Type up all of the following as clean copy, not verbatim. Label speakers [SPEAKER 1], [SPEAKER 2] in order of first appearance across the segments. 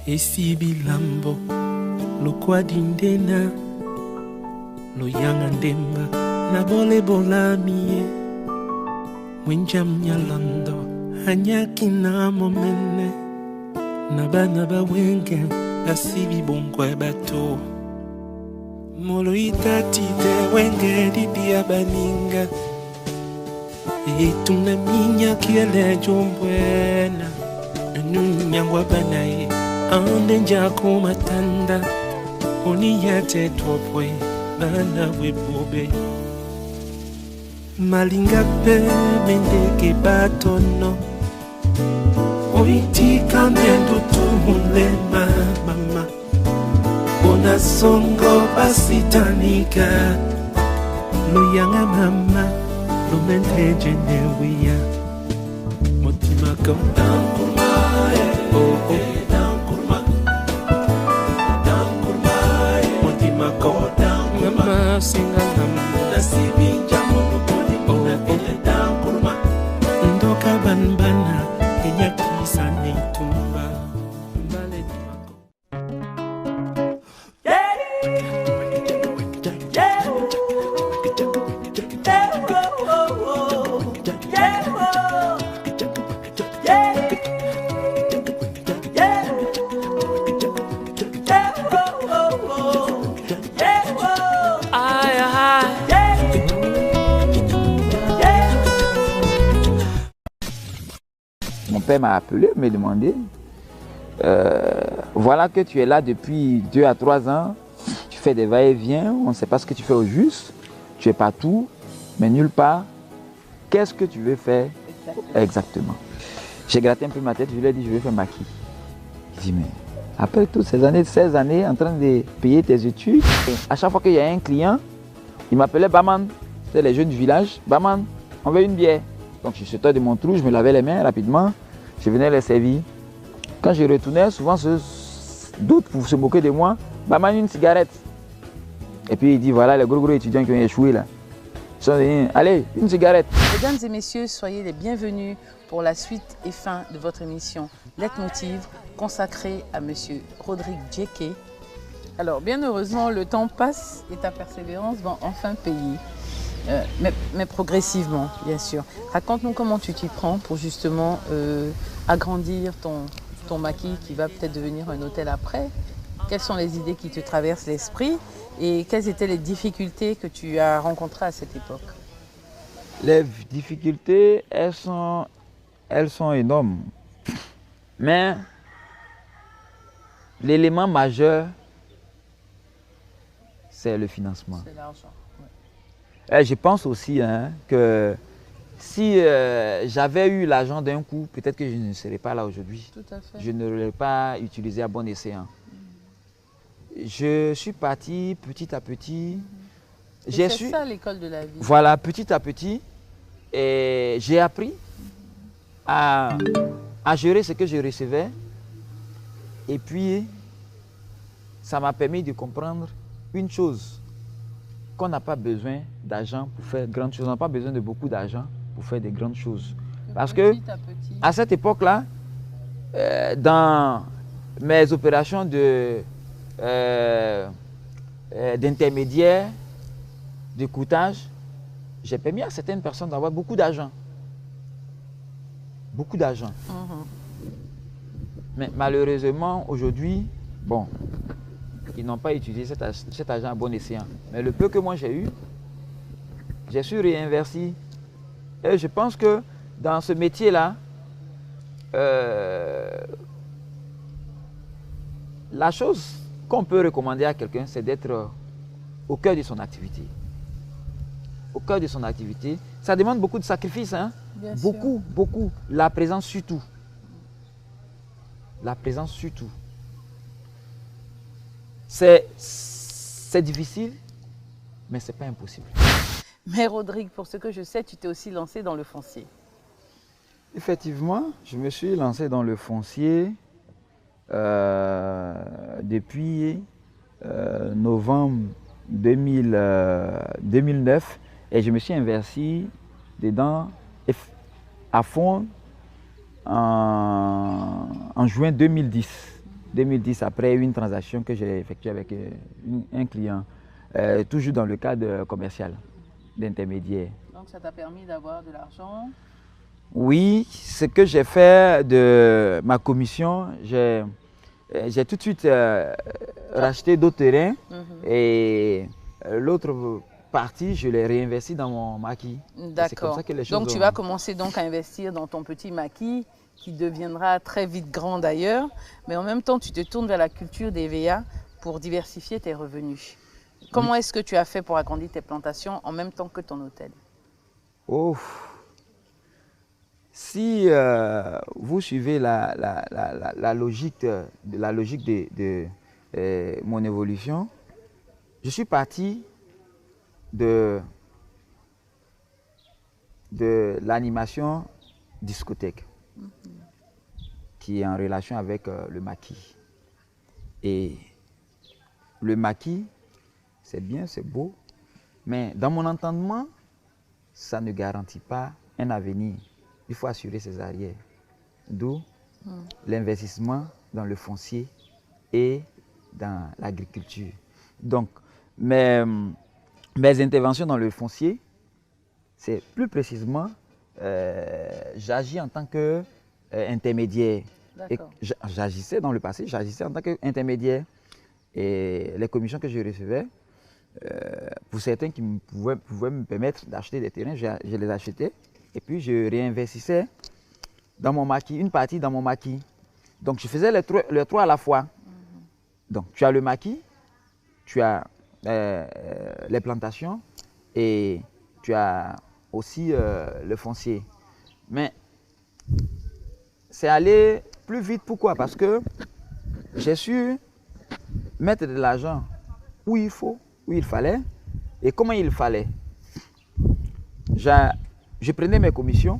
[SPEAKER 1] esi bilambo lokwa dindena lo yanga ndemba na bole bolamie mwenjam nyalando hanyaki na momene na bana ba wenge asibi bonkwe bato molo itati de wenge dibia baninga etuna minya kiele jombwena nyangwa banaye ande njako matanda oni yate topwe bana webobe malinga pe mendeke batono oiti kamendo tumule mama ona songo basitanika lo yanga mama lo menteje newia motima down kurma oh down kurma motima down mama singa nasibi jamu nukuli muna vile down kurma ndoka banbana kenya kisa neitumba mbale dimako
[SPEAKER 2] Mon père m'a appelé, me demandé, voilà que tu es là depuis 2 à 3 ans, tu fais des va-et-vient, on ne sait pas ce que tu fais au juste, tu es partout, mais nulle part. Qu'est-ce que tu veux faire exactement? J'ai gratté un peu ma tête, je lui ai dit, je veux faire maquis. Il dit, mais après toutes ces années, 16 années, en train de payer tes études, à chaque fois qu'il y a un client, il m'appelait Baman, c'est les jeunes du village, Baman, on veut une bière. Donc je sortais de mon trou, je me lavais les mains rapidement, je venais les servir. Quand je retournais, souvent d'autres pour se moquer de moi, Baman une cigarette. Et puis il dit voilà les gros étudiants qui ont échoué là. Ils sont venus, allez, une cigarette.
[SPEAKER 3] Mesdames et messieurs, soyez les bienvenus pour la suite et fin de votre émission Leitmotiv consacrée à Monsieur Rodrigue Djeke. Alors bien heureusement, le temps passe et ta persévérance va enfin payer. Mais progressivement, bien sûr. Raconte-nous comment tu t'y prends pour justement agrandir ton maquis qui va peut-être devenir un hôtel après. Quelles sont les idées qui te traversent l'esprit et quelles étaient les difficultés que tu as rencontrées à cette époque?
[SPEAKER 2] Les difficultés, elles sont énormes. Mais l'élément majeur, c'est le financement.
[SPEAKER 3] C'est l'argent.
[SPEAKER 2] Et je pense aussi que si j'avais eu l'argent d'un coup, peut-être que je ne serais pas là aujourd'hui.
[SPEAKER 3] Tout à fait.
[SPEAKER 2] Je ne l'aurais pas utilisé à bon escient. Je suis parti petit à petit.
[SPEAKER 3] C'est ça l'école de la vie.
[SPEAKER 2] Voilà, petit à petit. Et j'ai appris à gérer ce que je recevais. Et puis, ça m'a permis de comprendre une chose. Qu'on n'a pas besoin d'argent pour faire de grandes choses. On n'a pas besoin de beaucoup d'argent pour faire de grandes choses. Parce que, à cette époque-là, dans mes opérations d'intermédiaire, de coûtage, j'ai permis à certaines personnes d'avoir beaucoup d'argent. Beaucoup d'argent. Mais malheureusement, aujourd'hui, bon, ils n'ont pas utilisé cet argent à bon escient. Mais le peu que moi j'ai eu, j'ai su réinverser. Et je pense que dans ce métier-là, la chose qu'on peut recommander à quelqu'un, c'est d'être au cœur de son activité. Au cœur de son activité. Ça demande beaucoup de sacrifices, hein? Beaucoup, beaucoup. La présence surtout. La présence surtout. C'est difficile, mais ce n'est pas impossible.
[SPEAKER 3] Mais Rodrigue, pour ce que je sais, tu t'es aussi lancé dans le foncier.
[SPEAKER 2] Effectivement, je me suis lancé dans le foncier depuis novembre 2009 et je me suis investi dedans à fond en juin 2010. 2010, après une transaction que j'ai effectuée avec un client, toujours dans le cadre commercial, d'intermédiaire.
[SPEAKER 3] Donc ça t'a permis d'avoir de l'argent?
[SPEAKER 2] Oui, ce que j'ai fait de ma commission, j'ai tout de suite racheté d'autres terrains et l'autre partie, je l'ai réinvesti dans mon maquis.
[SPEAKER 3] D'accord. Donc tu vas commencer donc à investir dans ton petit maquis qui deviendra très vite grand d'ailleurs, mais en même temps tu te tournes vers la culture des EVA pour diversifier tes revenus. Comment est-ce que tu as fait pour agrandir tes plantations en même temps que ton hôtel?
[SPEAKER 2] Oh. Si vous suivez la logique de mon évolution, je suis parti de l'animation discothèque qui est en relation avec le maquis. Et le maquis, c'est bien, c'est beau, mais dans mon entendement, ça ne garantit pas un avenir. Il faut assurer ses arrières. D'où l'investissement dans le foncier et dans l'agriculture. Donc, mes interventions dans le foncier, c'est plus précisément, j'agis en tant qu'intermédiaire. J'agissais dans le passé, j'agissais en tant qu'intermédiaire. Et les commissions que je recevais, pour certains qui pouvaient me permettre d'acheter des terrains, je les achetais. Et puis je réinvestissais dans mon maquis, une partie dans mon maquis. Donc je faisais les trois à la fois. Donc tu as le maquis, tu as les plantations et tu as aussi le foncier. Mais c'est allé plus vite. Pourquoi? Parce que j'ai su mettre de l'argent où il faut, où il fallait et comment il fallait. Je prenais mes commissions,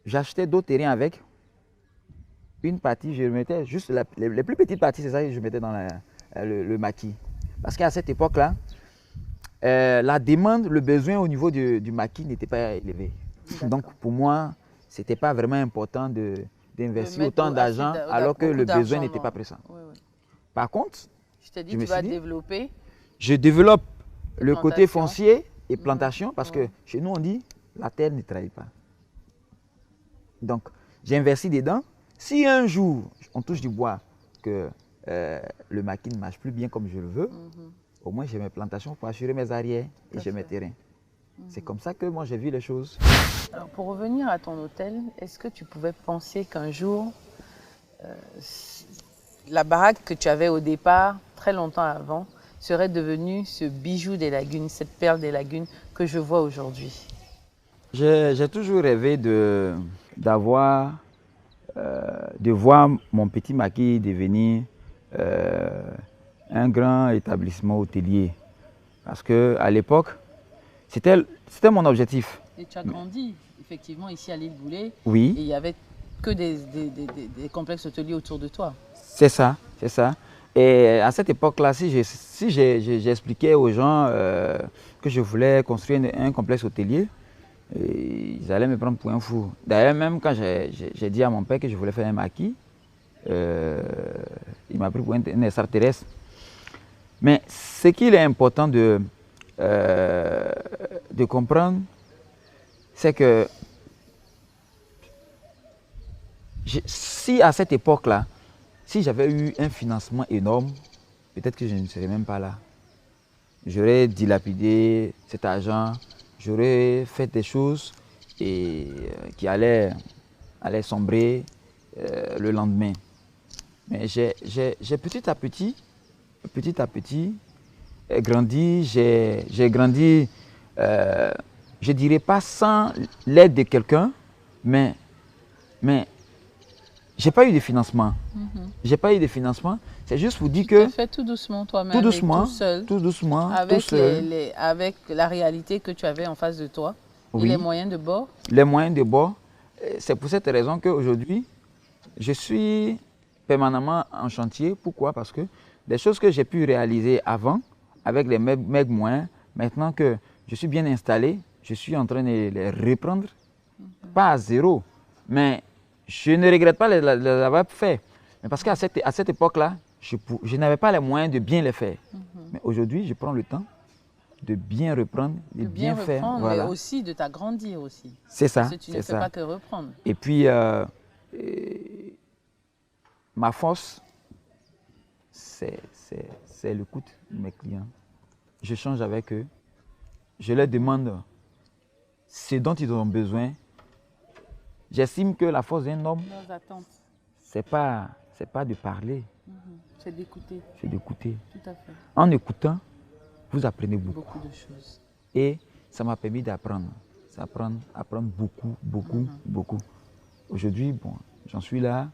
[SPEAKER 2] j'achetais d'autres terrains avec. Une partie, je mettais juste les plus petites parties, c'est ça que je mettais dans le maquis. Parce qu'à cette époque-là, la demande, le besoin au niveau du maquis n'était pas élevé. Donc pour moi, ce n'était pas vraiment important d'investir autant d'argent alors que le besoin n'était pas présent. Oui, oui. Par contre,
[SPEAKER 3] je me suis dit, développer.
[SPEAKER 2] Je développe le côté foncier et plantation parce que chez nous on dit la terre ne trahit pas. Donc j'ai investi dedans. Si un jour on touche du bois que le maquis ne marche plus bien comme je le veux, au moins j'ai mes plantations pour assurer mes arrières et j'ai mes terrains. C'est comme ça que moi j'ai vu les choses.
[SPEAKER 3] Alors pour revenir à ton hôtel, est-ce que tu pouvais penser qu'un jour la baraque que tu avais au départ, très longtemps avant, serait devenue ce bijou des lagunes, cette perle des lagunes que je vois aujourd'hui?
[SPEAKER 2] J'ai toujours rêvé de voir mon petit maquis devenir un grand établissement hôtelier. Parce qu'à l'époque, c'était mon objectif.
[SPEAKER 3] Et tu as grandi effectivement ici à l'île Boulay.
[SPEAKER 2] Oui.
[SPEAKER 3] Et il n'y avait que des complexes hôteliers autour de toi.
[SPEAKER 2] C'est ça, c'est ça. Et à cette époque-là, si j'expliquais aux gens que je voulais construire un complexe hôtelier, ils allaient me prendre pour un fou. D'ailleurs, même quand j'ai dit à mon père que je voulais faire un maquis, il m'a pris pour un extraterrestre. Mais ce qu'il est important de comprendre, c'est que si à cette époque-là, si j'avais eu un financement énorme, peut-être que je ne serais même pas là. J'aurais dilapidé cet argent, j'aurais fait des choses qui allaient sombrer le lendemain. Mais j'ai petit à petit grandi, j'ai grandi, je ne dirais pas sans l'aide de quelqu'un, mais je n'ai pas eu de financement. J'ai pas eu de financement. C'est juste pour dire que...
[SPEAKER 3] Tu fais tout doucement toi-même,
[SPEAKER 2] tout doucement,
[SPEAKER 3] tout seul.
[SPEAKER 2] Tout doucement,
[SPEAKER 3] avec,
[SPEAKER 2] tout seul.
[SPEAKER 3] Avec la réalité que tu avais en face de toi.
[SPEAKER 2] Oui.
[SPEAKER 3] Et les moyens de bord.
[SPEAKER 2] Les moyens de bord. C'est pour cette raison qu'aujourd'hui, je suis permanemment en chantier. Pourquoi? Parce que des choses que j'ai pu réaliser avant, avec les mêmes moyens, maintenant que je suis bien installé, je suis en train de les reprendre. Pas à zéro, mais je ne regrette pas de l'avoir fait. Mais parce qu'à cette époque-là, je n'avais pas les moyens de bien les faire. Mais aujourd'hui, je prends le temps de bien reprendre, de bien faire.
[SPEAKER 3] Voilà. Mais aussi de t'agrandir aussi.
[SPEAKER 2] C'est ça.
[SPEAKER 3] Parce que tu ne fais pas que reprendre.
[SPEAKER 2] Et puis, ma force, c'est l'écoute de mes clients. Je change avec eux. Je leur demande ce dont ils ont besoin. J'estime que la force d'un homme, c'est pas de parler.
[SPEAKER 3] C'est d'écouter.
[SPEAKER 2] C'est d'écouter.
[SPEAKER 3] Tout à fait.
[SPEAKER 2] En écoutant, vous apprenez beaucoup.
[SPEAKER 3] Beaucoup de choses.
[SPEAKER 2] Et ça m'a permis d'apprendre. Apprendre beaucoup, beaucoup. Aujourd'hui, bon, j'en suis là.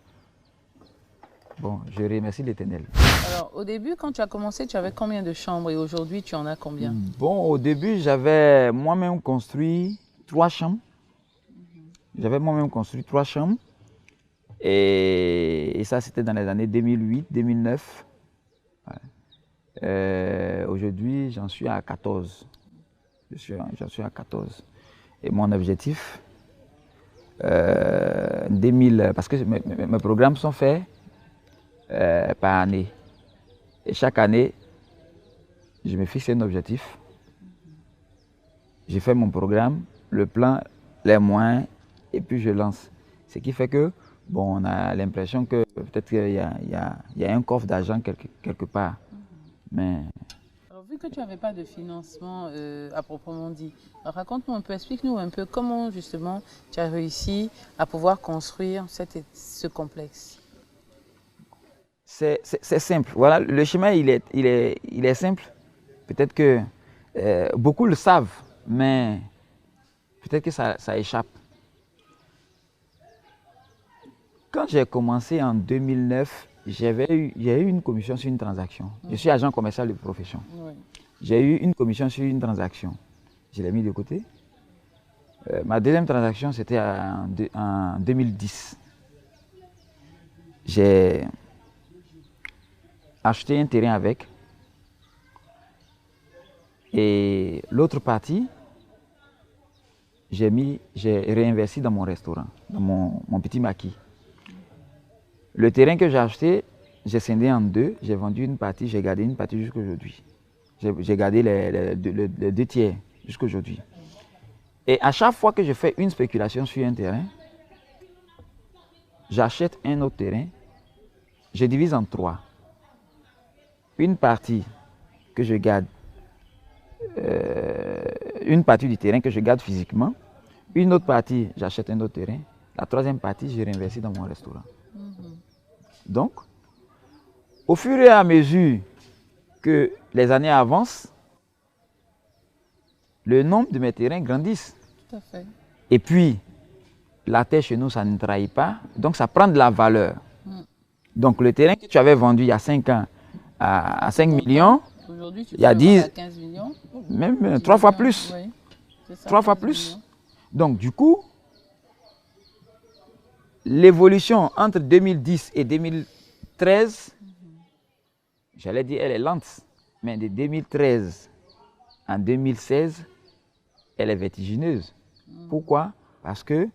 [SPEAKER 2] Bon, je remercie l'Éternel.
[SPEAKER 3] Alors, au début, quand tu as commencé, tu avais combien de chambres et aujourd'hui, tu en as combien?
[SPEAKER 2] Bon, au début, j'avais moi-même construit 3 chambres. J'avais moi-même construit 3 chambres. Et ça, c'était dans les années 2008, 2009. Ouais. Aujourd'hui, j'en suis à 14. J'en suis à 14. Et mon objectif, parce que mes programmes sont faits par année. Et chaque année, je me fixe un objectif. J'ai fait mon programme, le plan, les moyens, et puis je lance. Ce qui fait que, bon, on a l'impression que peut-être qu'il y a un coffre d'argent quelque part. Mais...
[SPEAKER 3] Alors, vu que tu n'avais pas de financement à proprement dit, raconte-nous un peu, explique-nous un peu comment justement tu as réussi à pouvoir construire ce complexe.
[SPEAKER 2] C'est simple. Voilà, le chemin, il est simple. Peut-être que beaucoup le savent, mais peut-être que ça échappe. Quand j'ai commencé en 2009, j'ai eu une commission sur une transaction. Je suis agent commercial de profession. Oui. J'ai eu une commission sur une transaction. Je l'ai mis de côté. Ma deuxième transaction, c'était en 2010. J'ai acheté un terrain avec. Et l'autre partie, j'ai réinvesti dans mon restaurant, dans mon petit maquis. Le terrain que j'ai acheté, j'ai scindé en 2. J'ai vendu une partie, j'ai gardé une partie jusqu'à aujourd'hui. J'ai gardé les 2 tiers jusqu'à aujourd'hui. Et à chaque fois que je fais une spéculation sur un terrain, j'achète un autre terrain, je divise en 3. Une partie que je garde, une partie du terrain que je garde physiquement, une autre partie, j'achète un autre terrain, la troisième partie, je réinvestis dans mon restaurant. Donc, au fur et à mesure que les années avancent, le nombre de mes terrains grandissent.
[SPEAKER 3] Tout à fait.
[SPEAKER 2] Et puis, la terre chez nous, ça ne trahit pas, donc ça prend de la valeur. Donc, le terrain que tu avais vendu il y a 5 ans à 5 millions,
[SPEAKER 3] aujourd'hui, tu
[SPEAKER 2] il y a 10,
[SPEAKER 3] à 15 millions.
[SPEAKER 2] Même 3 fois plus.
[SPEAKER 3] Oui, c'est ça,
[SPEAKER 2] 3 fois plus. Donc, du coup, l'évolution entre 2010 et 2013, j'allais dire, elle est lente. Mais de 2013 en 2016, elle est vertigineuse. Pourquoi? Parce que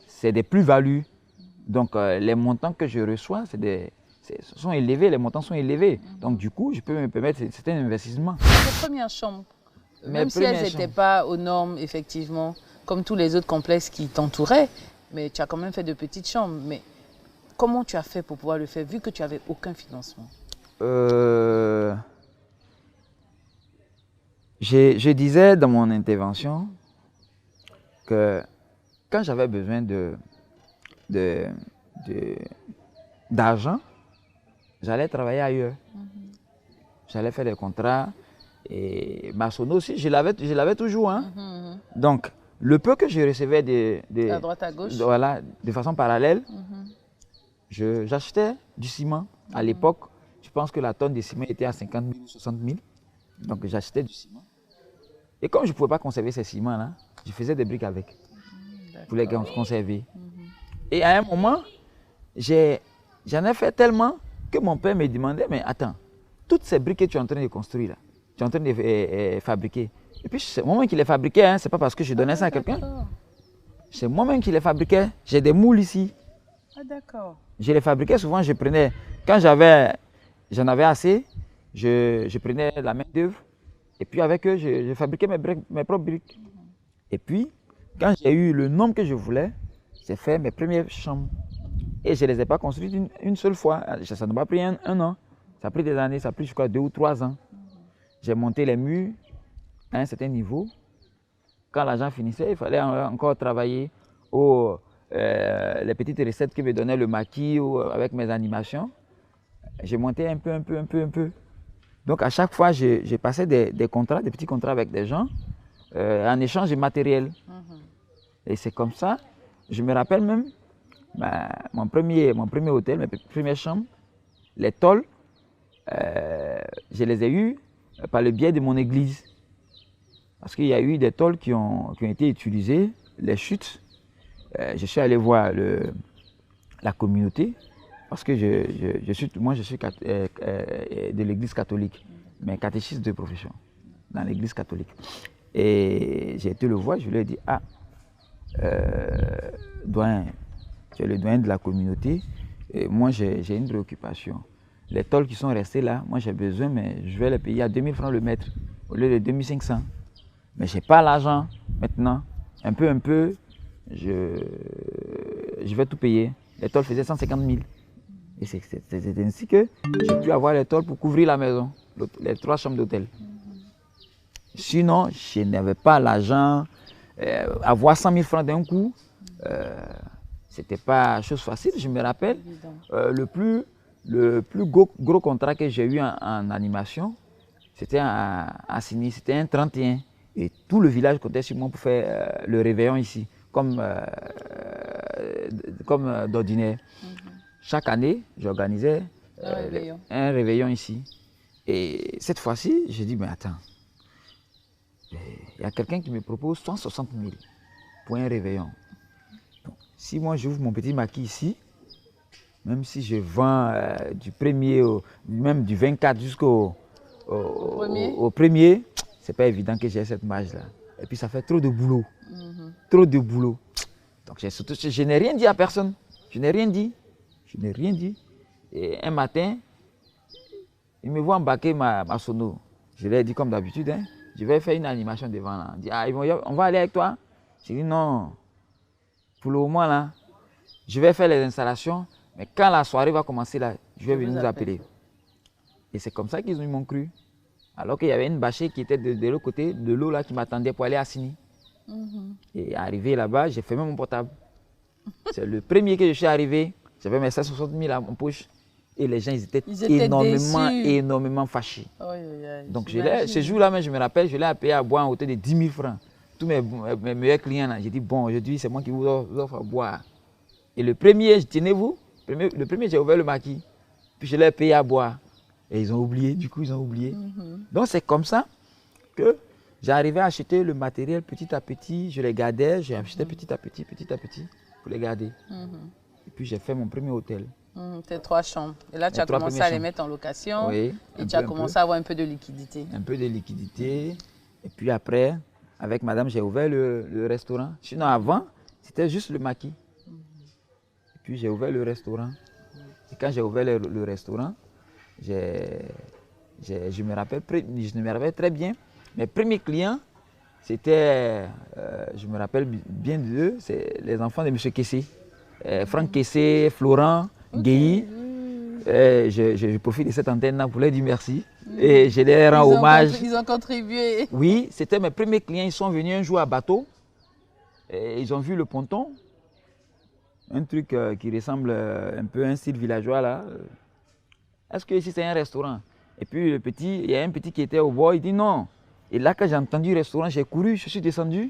[SPEAKER 2] c'est des plus-values. Donc, les montants que je reçois, sont élevés, les montants sont élevés. Donc, du coup, je peux me permettre certains investissements.
[SPEAKER 3] Tes premières chambres, même si elles n'étaient pas aux normes, effectivement, comme tous les autres complexes qui t'entouraient, mais tu as quand même fait de petites chambres. Mais comment tu as fait pour pouvoir le faire, vu que tu n'avais aucun financement?
[SPEAKER 2] Je disais dans mon intervention que quand j'avais besoin d'argent, j'allais travailler ailleurs. J'allais faire des contrats. Et maçonnerie aussi, je l'avais toujours. Hein. Donc, le peu que je recevais
[SPEAKER 3] à droite, à gauche.
[SPEAKER 2] Voilà, de façon parallèle, j'achetais du ciment. À l'époque, je pense que la tonne de ciment était à 50 000 ou 60 000. Donc, j'achetais du ciment. Et comme je ne pouvais pas conserver ces ciments-là, je faisais des briques avec pour les conserver. Et à un moment, j'en ai fait tellement que mon père me demandait, mais attends, toutes ces briques que tu es en train de construire, là, tu es en train de fabriquer. Et puis, c'est moi-même qui les fabriquais, hein, ce n'est pas parce que je donnais ça à quelqu'un. C'est moi-même qui les fabriquais. J'ai des moules ici.
[SPEAKER 3] Ah, d'accord.
[SPEAKER 2] Je les fabriquais souvent, je prenais, quand j'en avais assez, je prenais la main d'œuvre et puis avec eux, je fabriquais mes propres briques. Et puis, quand j'ai eu le nombre que je voulais, j'ai fait mes premières chambres. Et je ne les ai pas construites une seule fois. Ça n'a pas pris un an. Ça a pris des années, ça a pris je crois 2 ou 3 ans. J'ai monté les murs à un certain niveau. Quand l'argent finissait, il fallait encore travailler les petites recettes que me donnait le maquis ou avec mes animations. J'ai monté un peu. Donc à chaque fois, j'ai passé des contrats, des petits contrats avec des gens en échange de matériel. Et c'est comme ça, je me rappelle même, mon premier hôtel, mes premières chambres, les tôles, je les ai eues par le biais de mon église. Parce qu'il y a eu des tôles qui ont été utilisées, les chutes. Je suis allé voir la communauté, parce que moi je suis de l'église catholique, mais catéchiste de profession, dans l'église catholique. Et j'ai été le voir, je lui ai dit, ah, doyen, tu es le doyen de la communauté, et moi j'ai une préoccupation. Les tôles qui sont restées là, moi j'ai besoin, mais je vais les payer à 2000 francs le mètre, au lieu de 2500. Mais je n'ai pas l'argent maintenant, un peu, je vais tout payer. Les tôles faisaient 150 000. Et c'est ainsi que j'ai pu avoir les tôles pour couvrir la maison, les 3 chambres d'hôtel. Sinon, je n'avais pas l'argent. Avoir 100 000 francs d'un coup, ce n'était pas chose facile, je me rappelle. Le plus gros contrat que j'ai eu en animation, c'était à Sini, c'était un 31. Et tout le village comptait sur moi pour faire le réveillon ici, comme d'ordinaire. Chaque année, j'organisais un réveillon ici. Et cette fois-ci, j'ai dit, mais attends, il y a quelqu'un qui me propose 160 000 pour un réveillon. Donc, si moi j'ouvre mon petit maquis ici, même si je vends du 1er, même du 24 jusqu'au premier, c'est pas évident que j'ai cette marge-là. Et puis ça fait trop de boulot. Trop de boulot. Donc je n'ai rien dit à personne. Je n'ai rien dit. Et un matin, il me voit embarquer ma sono. Je lui ai dit comme d'habitude, hein, je vais faire une animation devant là. Il dit, ah, on va aller avec toi. J'ai dit non. Pour le moment là, je vais faire les installations, mais quand la soirée va commencer là, je vais venir vous appeler. Et c'est comme ça qu'ils m'ont cru. Alors qu'il y avait une bâchée qui était de l'autre côté de l'eau là qui m'attendait pour aller à Sini. Et arrivé là-bas, j'ai fermé mon portable. C'est le premier que je suis arrivé. J'avais mes 160 000 en poche. Et les gens, ils étaient énormément fâchés. Donc ce jour-là, je me rappelle, je l'ai appelé à boire un hôtel de 10 000 francs. Tous mes meilleurs clients, j'ai dit, bon, aujourd'hui, c'est moi qui vous offre à boire. Et le premier, tenez-vous, le premier, j'ai ouvert le maquis. Puis je l'ai payé à boire. Et ils ont oublié, du coup, ils ont oublié. Donc c'est comme ça que j'arrivais à acheter le matériel petit à petit. Je les gardais, j'ai acheté petit à petit pour les garder. Et puis j'ai fait mon premier hôtel.
[SPEAKER 3] Tes 3 chambres. Et là, tu as commencé à les mettre en location.
[SPEAKER 2] Oui,
[SPEAKER 3] et tu as commencé à avoir un peu de liquidité.
[SPEAKER 2] Un peu de liquidité. Et puis après, avec madame, j'ai ouvert le restaurant. Sinon avant, c'était juste le maquis. Et puis j'ai ouvert le restaurant. Et quand j'ai ouvert le restaurant, je me rappelle très bien. Mes premiers clients, c'était, je me rappelle bien d'eux, c'est les enfants de M. Kessé. Franck Kessé, Florent, Guéhi. Je profite de cette antenne-là pour leur dire merci. Et je leur rends hommage.
[SPEAKER 3] Ils ont contribué.
[SPEAKER 2] Oui, c'était mes premiers clients. Ils sont venus un jour à bateau. Et ils ont vu le ponton. Un truc qui ressemble un peu à un style villageois là. Est-ce que ici c'est un restaurant? Et puis il y a un petit qui était au bord, il dit non. Et là quand j'ai entendu restaurant, j'ai couru, je suis descendu.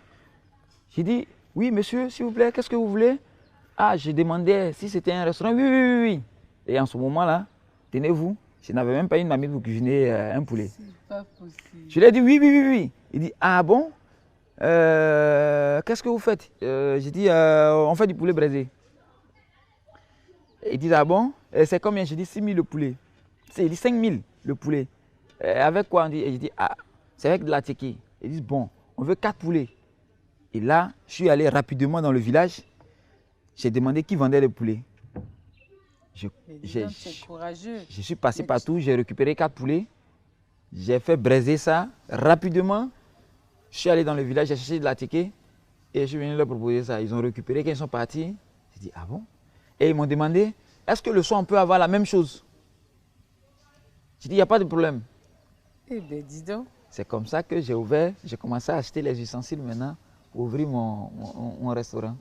[SPEAKER 2] J'ai dit, oui monsieur, s'il vous plaît, qu'est-ce que vous voulez? Ah, je demandais si c'était un restaurant. Oui. Et en ce moment-là, tenez-vous, je n'avais même pas une mamie pour cuisiner un poulet.
[SPEAKER 3] C'est pas possible.
[SPEAKER 2] Je lui ai dit oui. Il dit, ah bon? Qu'est-ce que vous faites? J'ai dit, on fait du poulet braisé. Il dit, ah bon? C'est combien? J'ai dit 6 000 le poulet. Il dit 5 000 le poulet. Avec quoi? On dit? Et j'ai dit, ah, c'est avec de la tchéké. Ils disent, bon, on veut 4 poulets. Et là, je suis allé rapidement dans le village. J'ai demandé qui vendait le poulet.
[SPEAKER 3] C'est courageux.
[SPEAKER 2] Je suis passé partout, j'ai récupéré 4 poulets. J'ai fait braiser ça rapidement. Je suis allé dans le village, j'ai cherché de la ticket et je suis venu leur proposer ça. Ils ont récupéré, quand ils sont partis, j'ai dit, ah bon? Et ils m'ont demandé, est-ce que le soir on peut avoir la même chose? J'ai dit, il n'y a pas de problème.
[SPEAKER 3] Eh bien, dis donc.
[SPEAKER 2] C'est comme ça que j'ai commencé à acheter les ustensiles maintenant pour ouvrir mon restaurant.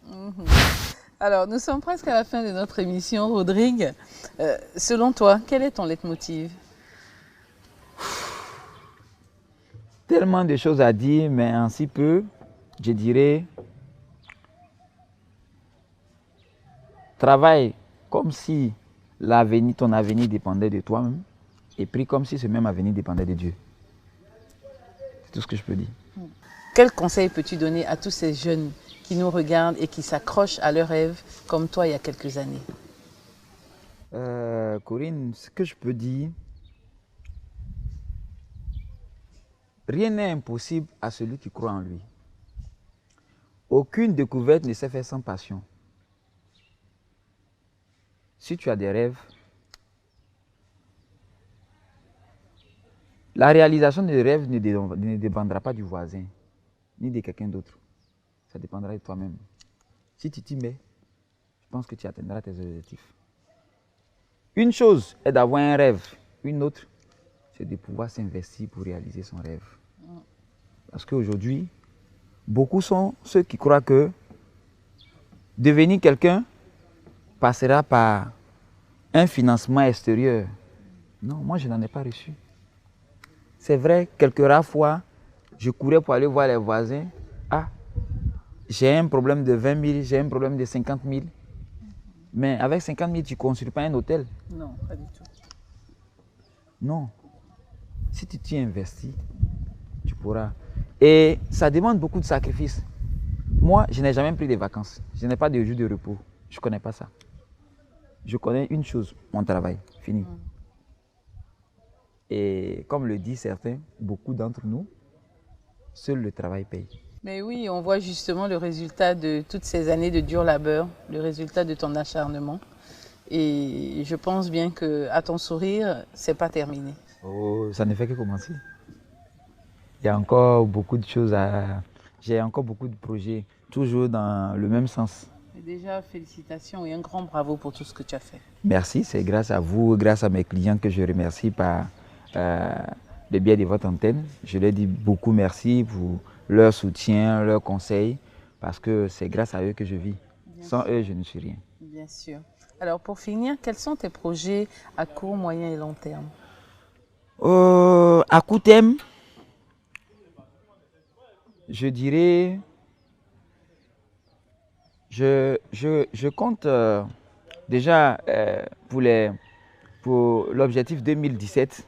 [SPEAKER 3] Alors, nous sommes presque à la fin de notre émission, Rodrigue. Selon toi, quel est ton leitmotiv?
[SPEAKER 2] Tellement de choses à dire, mais en si peu, je dirais, travaille comme si ton avenir dépendait de toi-même et prie comme si ce même avenir dépendait de Dieu. C'est tout ce que je peux dire.
[SPEAKER 3] Quel conseil peux-tu donner à tous ces jeunes qui nous regardent et qui s'accrochent à leurs rêves comme toi il y a quelques années?
[SPEAKER 2] Corinne, ce que je peux dire, rien n'est impossible à celui qui croit en lui. Aucune découverte ne s'est faite sans passion. Si tu as des rêves, la réalisation des rêves ne dépendra pas du voisin, ni de quelqu'un d'autre. Ça dépendra de toi-même. Si tu t'y mets, je pense que tu atteindras tes objectifs. Une chose est d'avoir un rêve, une autre, c'est de pouvoir s'investir pour réaliser son rêve. Parce qu'aujourd'hui, beaucoup sont ceux qui croient que devenir quelqu'un passera par un financement extérieur. Non, moi je n'en ai pas reçu. C'est vrai, quelques rares fois, je courais pour aller voir les voisins. Ah, j'ai un problème de 20 000, j'ai un problème de 50 000. Mais avec 50 000, tu ne construis pas un hôtel.
[SPEAKER 3] Non, pas du tout.
[SPEAKER 2] Non. Si tu t'y investis, tu pourras. Et ça demande beaucoup de sacrifices. Moi, je n'ai jamais pris de vacances. Je n'ai pas de jours de repos. Je ne connais pas ça. Je connais une chose, mon travail, fini. Et comme le disent certains, beaucoup d'entre nous, seul le travail paye.
[SPEAKER 3] Mais oui, on voit justement le résultat de toutes ces années de dur labeur, le résultat de ton acharnement. Et je pense bien qu'à ton sourire, c'est pas terminé.
[SPEAKER 2] Oh, ça ne fait que commencer. Il y a encore beaucoup de choses à... J'ai encore beaucoup de projets, toujours dans le même sens.
[SPEAKER 3] Et déjà, félicitations et un grand bravo pour tout ce que tu as fait.
[SPEAKER 2] Merci, c'est grâce à vous, grâce à mes clients que je remercie par le biais de votre antenne. Je leur dis beaucoup merci pour leur soutien, leurs conseils, parce que c'est grâce à eux que je vis. Sans eux, je ne suis rien.
[SPEAKER 3] Bien sûr. Alors pour finir, quels sont tes projets à court, moyen et long terme?
[SPEAKER 2] À court terme, je dirais, je compte déjà pour l'objectif 2017,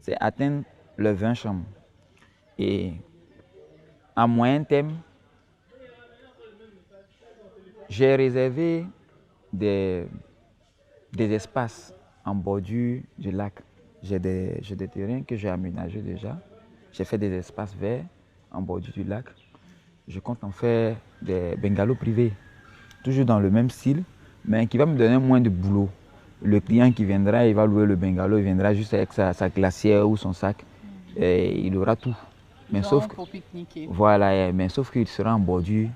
[SPEAKER 2] c'est atteindre les 20 chambres. Et à moyen terme, j'ai réservé des espaces en bordure du lac. J'ai des terrains que j'ai aménagés déjà. J'ai fait des espaces verts en bordure du lac. Je compte en faire des bungalows privés, toujours dans le même style, mais qui va me donner moins de boulot. Le client qui viendra, il va louer le bungalow, il viendra juste avec sa glacière ou son sac, et il aura tout. Mais sauf que,
[SPEAKER 3] pour pique-niquer.
[SPEAKER 2] voilà, mais sauf qu'il sera en bordure.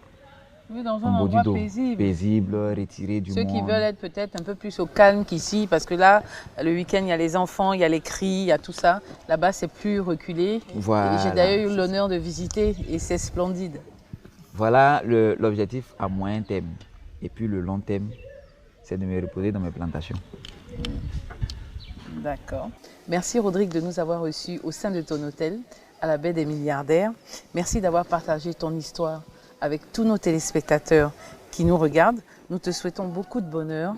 [SPEAKER 3] Oui, dans un endroit
[SPEAKER 2] paisible, retiré du monde.
[SPEAKER 3] Ceux qui veulent être peut-être un peu plus au calme qu'ici, parce que là, le week-end, il y a les enfants, il y a les cris, il y a tout ça. Là-bas, c'est plus reculé.
[SPEAKER 2] Voilà.
[SPEAKER 3] J'ai d'ailleurs eu l'honneur de visiter et c'est splendide.
[SPEAKER 2] Voilà l'objectif à moyen terme. Et puis le long terme, c'est de me reposer dans mes plantations.
[SPEAKER 3] D'accord. Merci Rodrigue de nous avoir reçus au sein de ton hôtel à la Baie des Milliardaires. Merci d'avoir partagé ton histoire avec tous nos téléspectateurs qui nous regardent. Nous te souhaitons beaucoup de bonheur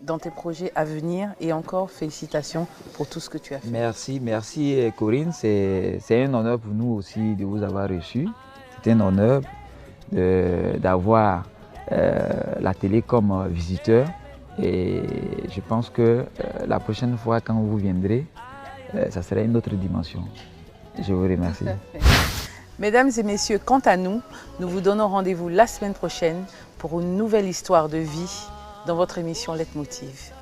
[SPEAKER 3] dans tes projets à venir et encore félicitations pour tout ce que tu as fait.
[SPEAKER 2] Merci Corinne. C'est un honneur pour nous aussi de vous avoir reçu. C'est un honneur d'avoir la télé comme visiteur. Et je pense que la prochaine fois quand vous viendrez, ça sera une autre dimension. Je vous remercie.
[SPEAKER 3] Mesdames et messieurs, quant à nous, nous vous donnons rendez-vous la semaine prochaine pour une nouvelle histoire de vie dans votre émission Leitmotiv.